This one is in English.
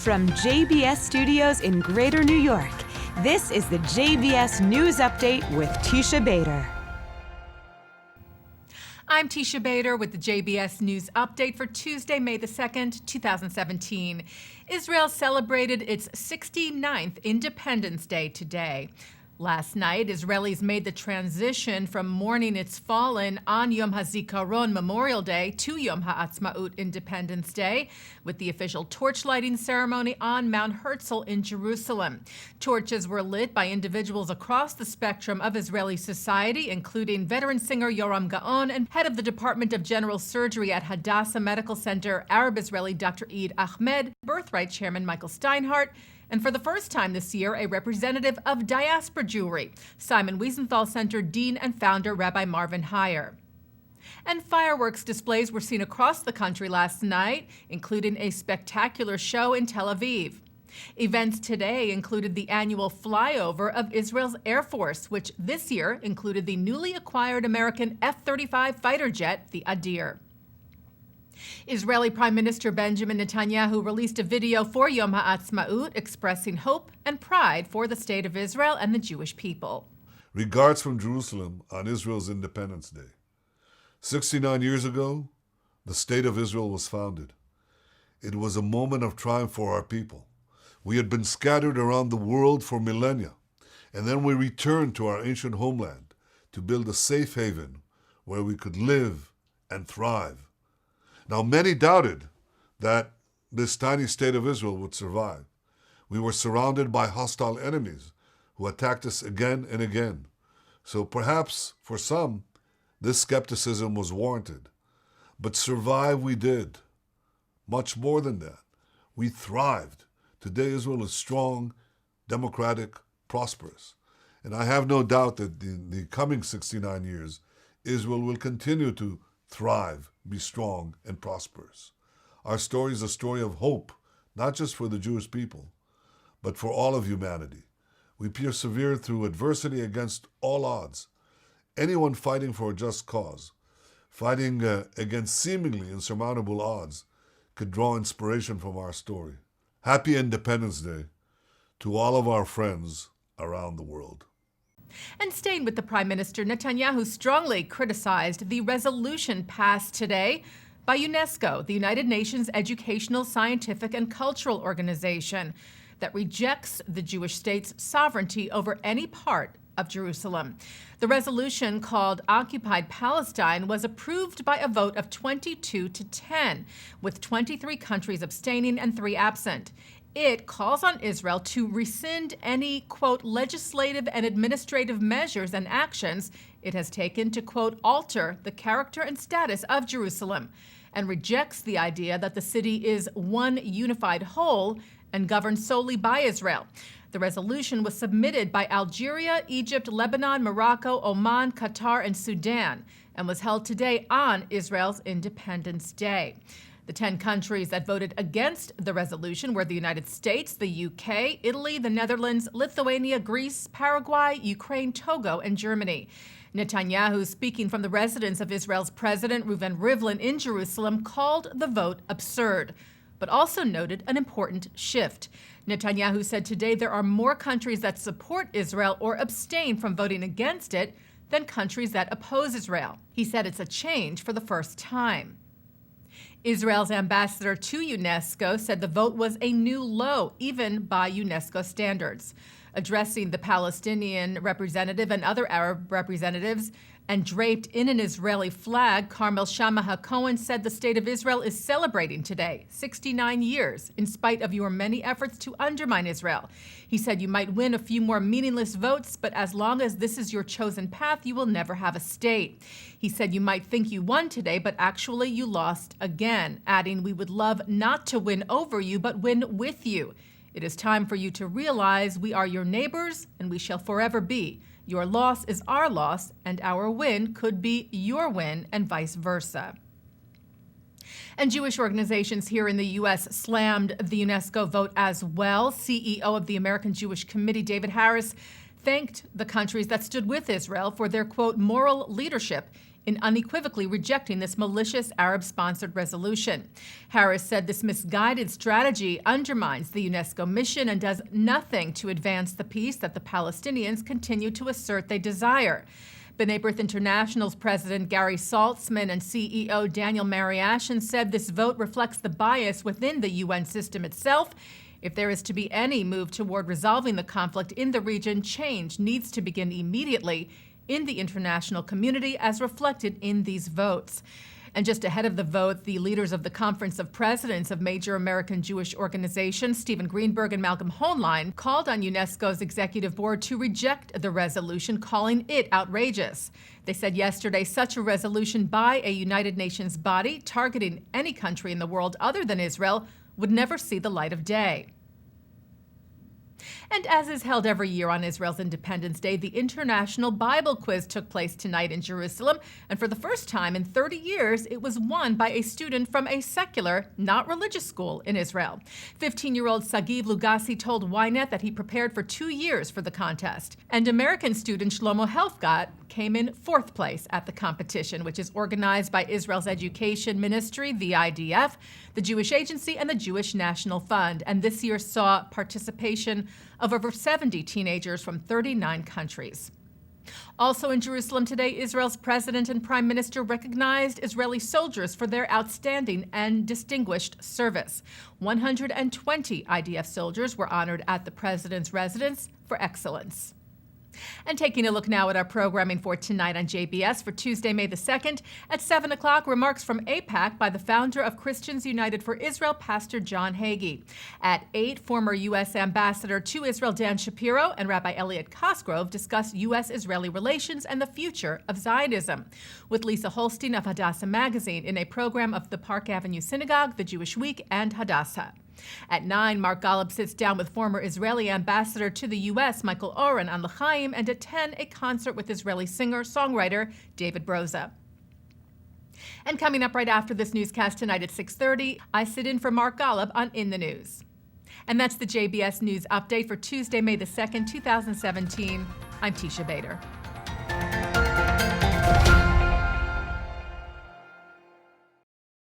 From JBS Studios in Greater New York, this is the JBS News Update with Teisha Bader. I'm Teisha Bader with the JBS News Update for Tuesday, May the 2nd, 2017. Israel celebrated its 69th Independence Day today. Last night, Israelis made the transition from mourning its fallen on Yom HaZikaron Memorial Day to Yom HaAtzmaut Independence Day with the official torch lighting ceremony on Mount Herzl in Jerusalem. Torches were lit by individuals across the spectrum of Israeli society, including veteran singer Yoram Gaon and head of the Department of General Surgery at Hadassah Medical Center, Arab Israeli Dr. Eid Ahmed, Birthright Chairman Michael Steinhardt, and for the first time this year, a representative of diaspora Jewry, Simon Wiesenthal Center Dean and founder Rabbi Marvin Heyer. And fireworks displays were seen across the country last night, including a spectacular show in Tel Aviv. Events today included the annual flyover of Israel's Air Force, which this year included the newly acquired American F-35 fighter jet, the Adir. Israeli Prime Minister Benjamin Netanyahu released a video for Yom HaAtzmaut expressing hope and pride for the State of Israel and the Jewish people. Regards from Jerusalem on Israel's Independence Day. 69 years ago, the State of Israel was founded. It was a moment of triumph for our people. We had been scattered around the world for millennia, and then we returned to our ancient homeland to build a safe haven where we could live and thrive. Now, many doubted that this tiny state of Israel would survive. We were surrounded by hostile enemies who attacked us again and again. So perhaps for some, this skepticism was warranted. But survive we did. Much more than that. We thrived. Today, Israel is strong, democratic, prosperous. And I have no doubt that in the coming 69 years, Israel will continue to thrive, be strong, and prosperous. Our story is a story of hope, not just for the Jewish people, but for all of humanity. We persevere through adversity against all odds. Anyone fighting for a just cause, fighting against seemingly insurmountable odds, could draw inspiration from our story. Happy Independence Day to all of our friends around the world. And staying with the Prime Minister, Netanyahu strongly criticized the resolution passed today by UNESCO, the United Nations Educational, Scientific, and Cultural Organization, that rejects the Jewish state's sovereignty over any part of Jerusalem. The resolution, called Occupied Palestine, was approved by a vote of 22 to 10, with 23 countries abstaining and 3 absent. It calls on Israel to rescind any, quote, legislative and administrative measures and actions it has taken to, quote, alter the character and status of Jerusalem, and rejects the idea that the city is one unified whole and governed solely by Israel. The resolution was submitted by Algeria, Egypt, Lebanon, Morocco, Oman, Qatar, and Sudan, and was held today on Israel's Independence Day. The 10 countries that voted against the resolution were the United States, the UK, Italy, the Netherlands, Lithuania, Greece, Paraguay, Ukraine, Togo, and Germany. Netanyahu, speaking from the residence of Israel's President Reuven Rivlin in Jerusalem, called the vote absurd, but also noted an important shift. Netanyahu said today there are more countries that support Israel or abstain from voting against it than countries that oppose Israel. He said it's a change for the first time. Israel's ambassador to UNESCO said the vote was a new low, even by UNESCO standards. Addressing the Palestinian representative and other Arab representatives, and draped in an Israeli flag, Carmel Shammah-Cohen said the State of Israel is celebrating today, 69 years, in spite of your many efforts to undermine Israel. He said you might win a few more meaningless votes, but as long as this is your chosen path, you will never have a state. He said you might think you won today, but actually you lost again, adding, we would love not to win over you, but win with you. It is time for you to realize we are your neighbors, and we shall forever be. Your loss is our loss, and our win could be your win, and vice versa. And Jewish organizations here in the U.S. slammed the UNESCO vote as well. CEO of the American Jewish Committee, David Harris, thanked the countries that stood with Israel for their, quote, moral leadership in unequivocally rejecting this malicious Arab-sponsored resolution. Harris said this misguided strategy undermines the UNESCO mission and does nothing to advance the peace that the Palestinians continue to assert they desire. B'nai B'rith International's president Gary Saltzman and CEO Daniel Mariashin said this vote reflects the bias within the UN system itself. If there is to be any move toward resolving the conflict in the region, change needs to begin immediately in the international community, as reflected in these votes. And just ahead of the vote, the leaders of the Conference of Presidents of major American Jewish organizations, Stephen Greenberg and Malcolm Hoenlein, called on UNESCO's executive board to reject the resolution, calling it outrageous. They said yesterday such a resolution by a United Nations body targeting any country in the world other than Israel would never see the light of day. And as is held every year on Israel's Independence Day, the International Bible Quiz took place tonight in Jerusalem. And for the first time in 30 years, it was won by a student from a secular, not religious school in Israel. 15-year-old Sagiv Lugassi told Ynet that he prepared for 2 years for the contest. And American student Shlomo Helfgott came in 4th place at the competition, which is organized by Israel's Education Ministry, the IDF, the Jewish Agency, and the Jewish National Fund. And this year saw participation of over 70 teenagers from 39 countries. Also in Jerusalem today, Israel's president and prime minister recognized Israeli soldiers for their outstanding and distinguished service. 120 IDF soldiers were honored at the president's residence for excellence. And taking a look now at our programming for tonight on JBS for Tuesday, May the 2nd. At 7 o'clock, remarks from AIPAC by the founder of Christians United for Israel, Pastor John Hagee. At 8, former U.S. Ambassador to Israel Dan Shapiro and Rabbi Elliot Cosgrove discuss U.S.-Israeli relations and the future of Zionism, with Lisa Holstein of Hadassah Magazine in a program of the Park Avenue Synagogue, the Jewish Week, and Hadassah. At 9, Mark Golub sits down with former Israeli ambassador to the U.S., Michael Oren, on L'chaim, and at 10, a concert with Israeli singer-songwriter David Broza. And coming up right after this newscast tonight at 6:30, I sit in for Mark Golub on In the News. And that's the JBS News Update for Tuesday, May the 2nd, 2017. I'm Teisha Bader.